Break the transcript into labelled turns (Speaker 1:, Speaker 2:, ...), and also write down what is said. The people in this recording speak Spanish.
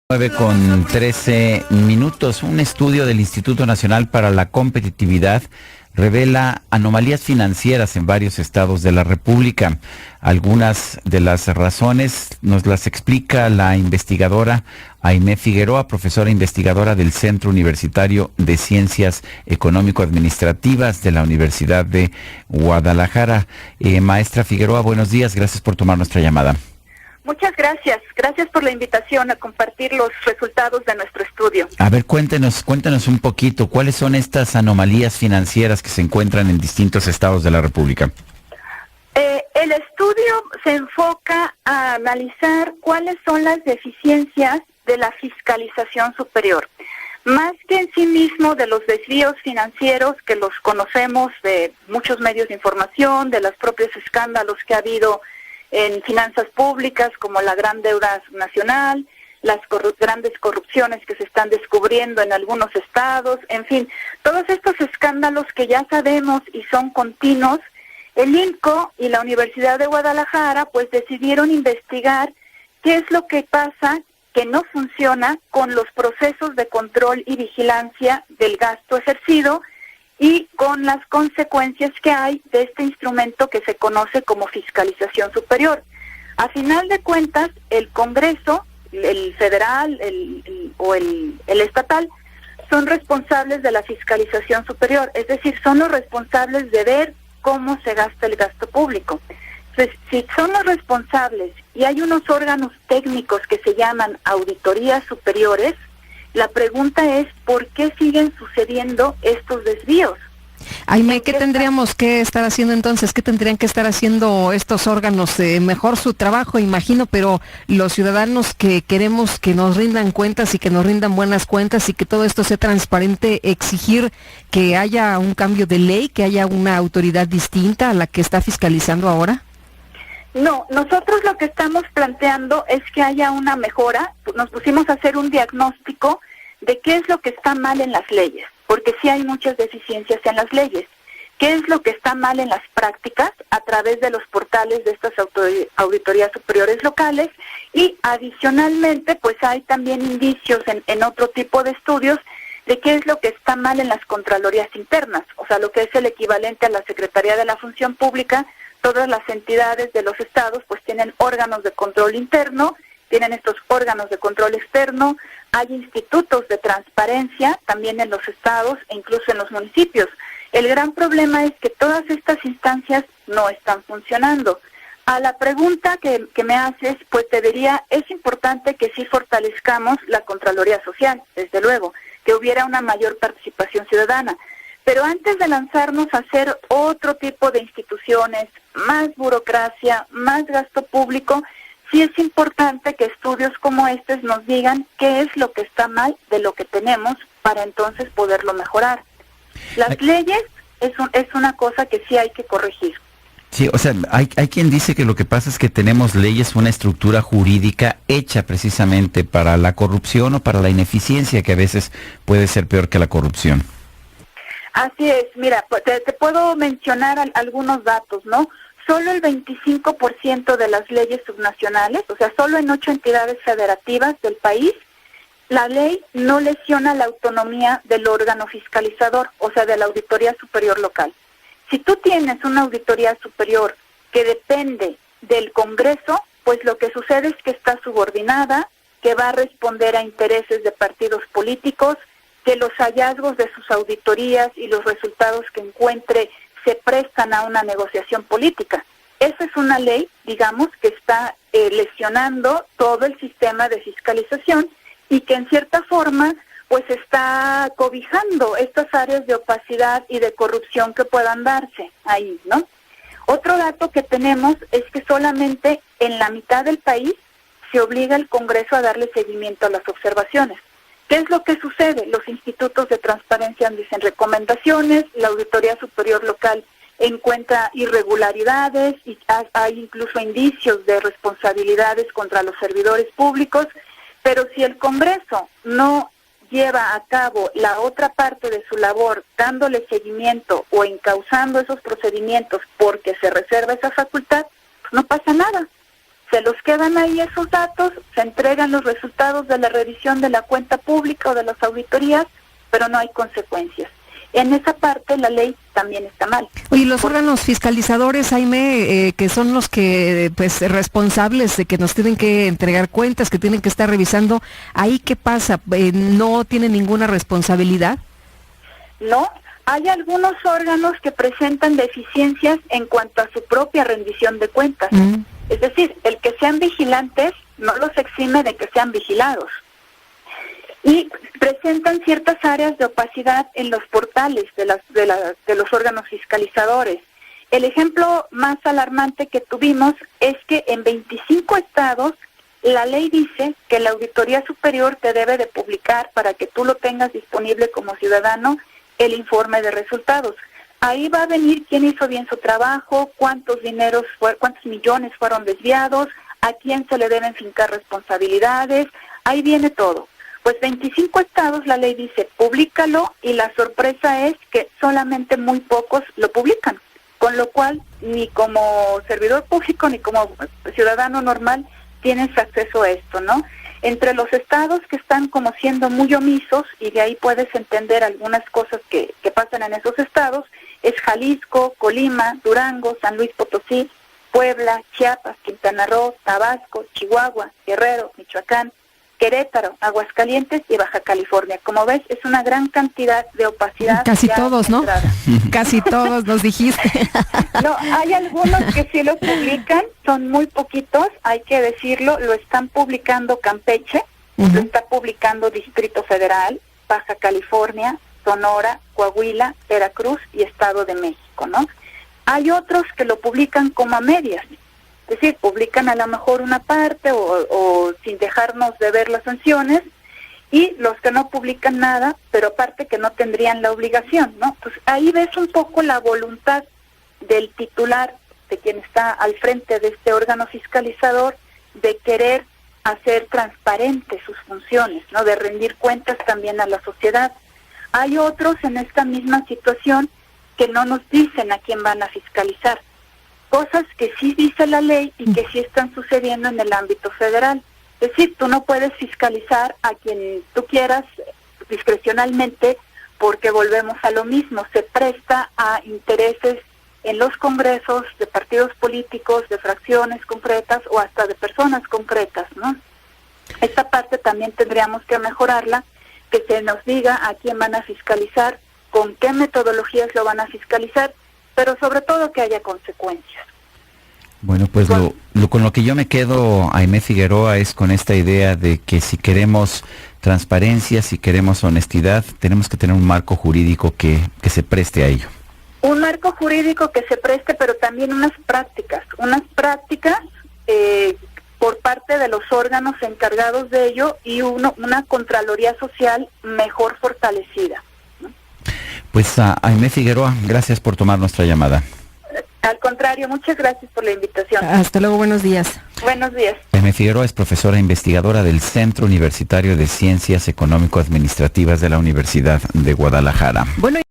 Speaker 1: 9:13. Un estudio del Instituto Nacional para la Competitividad revela anomalías financieras en varios estados de la República. Algunas de las razones nos las explica la investigadora Aimé Figueroa, profesora investigadora del Centro Universitario de Ciencias Económico-Administrativas de la Universidad de Guadalajara. Maestra Figueroa, buenos días, gracias por tomar nuestra llamada.
Speaker 2: Muchas gracias. Gracias por la invitación a compartir los resultados de nuestro estudio.
Speaker 1: A ver, cuéntenos un poquito, ¿cuáles son estas anomalías financieras que se encuentran en distintos estados de la República?
Speaker 2: El estudio se enfoca a analizar cuáles son las deficiencias de la fiscalización superior. Más que en sí mismo de los desvíos financieros que los conocemos de muchos medios de información, de los propios escándalos que ha habido en finanzas públicas, como la gran deuda nacional, las grandes corrupciones que se están descubriendo en algunos estados, en fin, todos estos escándalos que ya sabemos y son continuos. El INCO y la Universidad de Guadalajara pues decidieron investigar qué es lo que pasa, que no funciona con los procesos de control y vigilancia del gasto ejercido y con las consecuencias que hay de este instrumento que se conoce como fiscalización superior. A final de cuentas, el Congreso, el federal o el estatal, son responsables de la fiscalización superior, es decir, son los responsables de ver cómo se gasta el gasto público. Entonces, si son los responsables y hay unos órganos técnicos que se llaman auditorías superiores, la pregunta es, ¿por qué siguen sucediendo estos desvíos?
Speaker 3: Aimé, ¿qué tendríamos que estar haciendo entonces? ¿Qué tendrían que estar haciendo estos órganos? Mejor su trabajo, imagino, pero los ciudadanos que queremos que nos rindan cuentas y que nos rindan buenas cuentas y que todo esto sea transparente, exigir que haya un cambio de ley, que haya una autoridad distinta a la que está fiscalizando ahora.
Speaker 2: No, nosotros lo que estamos planteando es que haya una mejora. Nos pusimos a hacer un diagnóstico de qué es lo que está mal en las leyes, porque sí hay muchas deficiencias en las leyes. ¿Qué es lo que está mal en las prácticas a través de los portales de estas auditorías superiores locales? Y adicionalmente, pues hay también indicios en otro tipo de estudios de qué es lo que está mal en las contralorías internas, o sea, lo que es el equivalente a la Secretaría de la Función Pública. Todas las entidades de los estados pues tienen órganos de control interno, tienen estos órganos de control externo, hay institutos de transparencia también en los estados e incluso en los municipios. El gran problema es que todas estas instancias no están funcionando. A la pregunta que me haces, pues te diría, es importante que sí fortalezcamos la Contraloría Social, desde luego, que hubiera una mayor participación ciudadana. Pero antes de lanzarnos a hacer otro tipo de instituciones, más burocracia, más gasto público, sí es importante que estudios como estos nos digan qué es lo que está mal de lo que tenemos para entonces poderlo mejorar. Las leyes es una cosa que sí hay que corregir.
Speaker 1: Sí, o sea, hay quien dice que lo que pasa es que tenemos leyes, una estructura jurídica hecha precisamente para la corrupción o para la ineficiencia, que a veces puede ser peor que la corrupción.
Speaker 2: Así es, mira, te puedo mencionar algunos datos, ¿no? Solo el 25% de las leyes subnacionales, o sea, solo en 8 entidades federativas del país, la ley no lesiona la autonomía del órgano fiscalizador, o sea, de la Auditoría Superior Local. Si tú tienes una auditoría superior que depende del Congreso, pues lo que sucede es que está subordinada, que va a responder a intereses de partidos políticos, que los hallazgos de sus auditorías y los resultados que encuentre se prestan a una negociación política. Esa es una ley, digamos, que está lesionando todo el sistema de fiscalización y que en cierta forma pues está cobijando estas áreas de opacidad y de corrupción que puedan darse ahí, ¿no? Otro dato que tenemos es que solamente en la mitad del país se obliga al Congreso a darle seguimiento a las observaciones. ¿Qué es lo que sucede? Los institutos de transparencia dicen recomendaciones, la Auditoría Superior Local encuentra irregularidades y hay incluso indicios de responsabilidades contra los servidores públicos, pero si el Congreso no lleva a cabo la otra parte de su labor, dándole seguimiento o encauzando esos procedimientos porque se reserva esa facultad, no pasa nada. se los quedan ahí esos datos, se entregan los resultados de la revisión de la cuenta pública o de las auditorías, pero no hay consecuencias. En esa parte la ley también está mal.
Speaker 3: Oye, los órganos fiscalizadores, Jaime, que son los que, pues, responsables de que nos tienen que entregar cuentas, que tienen que estar revisando, ¿ahí qué pasa? ¿No tienen ninguna responsabilidad?
Speaker 2: No, hay algunos órganos que presentan deficiencias en cuanto a su propia rendición de cuentas. Es decir, el que sean vigilantes no los exime de que sean vigilados. Y presentan ciertas áreas de opacidad en los portales de los órganos fiscalizadores. El ejemplo más alarmante que tuvimos es que en 25 estados la ley dice que la Auditoría Superior te debe de publicar, para que tú lo tengas disponible como ciudadano, el informe de resultados. Ahí va a venir quién hizo bien su trabajo, cuántos millones fueron desviados, a quién se le deben fincar responsabilidades, ahí viene todo. Pues 25 estados la ley dice, públicalo, y la sorpresa es que solamente muy pocos lo publican, con lo cual ni como servidor público ni como ciudadano normal tienes acceso a esto, ¿no? Entre los estados que están como siendo muy omisos, y de ahí puedes entender algunas cosas que pasan en esos estados, es Jalisco, Colima, Durango, San Luis Potosí, Puebla, Chiapas, Quintana Roo, Tabasco, Chihuahua, Guerrero, Michoacán, Querétaro, Aguascalientes y Baja California. Como ves, es una gran cantidad de opacidad.
Speaker 3: Casi todos, ¿no? Casi todos nos dijiste.
Speaker 2: No, hay algunos que sí lo publican, son muy poquitos, hay que decirlo, lo están publicando Campeche, lo está publicando Distrito Federal, Baja California, Sonora, Coahuila, Veracruz y Estado de México, ¿no? Hay otros que lo publican como a medias. Es decir, publican a lo mejor una parte o sin dejarnos de ver las sanciones, y los que no publican nada, pero aparte que no tendrían la obligación, ¿no? Pues ahí ves un poco la voluntad del titular, de quien está al frente de este órgano fiscalizador, de querer hacer transparentes sus funciones, ¿no? De rendir cuentas también a la sociedad. Hay otros en esta misma situación que no nos dicen a quién van a fiscalizar. Cosas que sí dice la ley y que sí están sucediendo en el ámbito federal. Es decir, tú no puedes fiscalizar a quien tú quieras discrecionalmente, porque volvemos a lo mismo, se presta a intereses en los congresos de partidos políticos, de fracciones concretas o hasta de personas concretas, ¿no? Esta parte también tendríamos que mejorarla, que se nos diga a quién van a fiscalizar, con qué metodologías lo van a fiscalizar, pero sobre todo que haya consecuencias.
Speaker 1: Bueno, pues con lo que yo me quedo, Aimé Figueroa, es con esta idea de que si queremos transparencia, si queremos honestidad, tenemos que tener un marco jurídico que se preste a ello.
Speaker 2: Un marco jurídico que se preste, pero también unas prácticas por parte de los órganos encargados de ello, y una Contraloría Social mejor fortalecida, ¿no?
Speaker 1: Pues Aimé Figueroa, gracias por tomar nuestra llamada.
Speaker 2: Al contrario, muchas gracias por la invitación.
Speaker 3: Hasta luego, buenos días.
Speaker 2: Buenos días.
Speaker 1: Aimé Figueroa es profesora investigadora del Centro Universitario de Ciencias Económico-Administrativas de la Universidad de Guadalajara.
Speaker 3: Bueno.